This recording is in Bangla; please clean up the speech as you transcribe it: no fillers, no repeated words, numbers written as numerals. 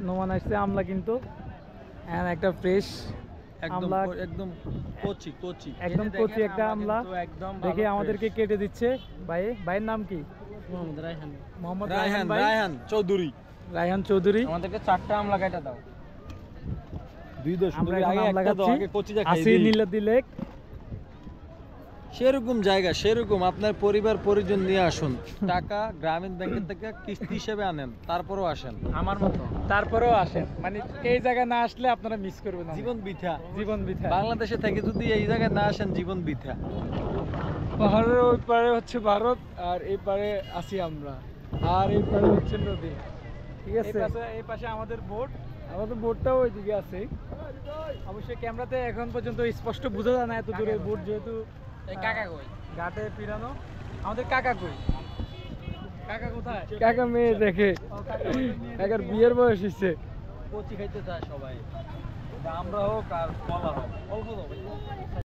নোমান আসছে আমলা কিন্তু একটা ফ্রেশ আমলা, একদম কচি একদম কচি একটা আমলা দেখে আমাদেরকে কেটে দিচ্ছে। ভাইয়ের নাম কি? মোহাম্মদ রায়হান চৌধুরী। রায়হান চৌধুরী। আমাদেরকে 4টা আমলা কাটা দাও। আমরা এখন আমলা খাচ্ছি নীলাদ্রি লেক। সেরকম জায়গা, সেরকম আপনার পরিবার পরিজন নিয়ে আসুন, টাকা গ্রামীণ ব্যাংকের থেকে কিস্তি হিসেবে আনেন, তারপরেও আসেন আমার মতো, তারপরেও আসেন। মানে এই জায়গায় না আসলে আপনারা মিস করবেন, জীবন বৃথা। জীবন বৃথা। বাংলাদেশে থেকে যদি এই জায়গায় না আসেন জীবন বৃথা। পাহাড়ের ওই পারে হচ্ছে ভারত, আর এই পারে আছি আমরা, আর এই পারে হচ্ছে নদী। ঠিক আছে, এই পাশে আমাদের বোট, আমাদের বোটটাও ওইদিকে আছে। অবশ্যই ক্যামেরাতে এখন পর্যন্ত স্পষ্ট বোঝা যায় না এত দূরে বোট, যেহেতু কাকা কই ঘাটে ফিরানো। আমাদের কাকা কই? কাকা কোথায়? কাকা মেয়ে দেখে, কাকার বিয়ের বয়স হচ্ছে। কচি খাইতে চায় সবাই, আমরা হোক আর কলা হোক, অল্প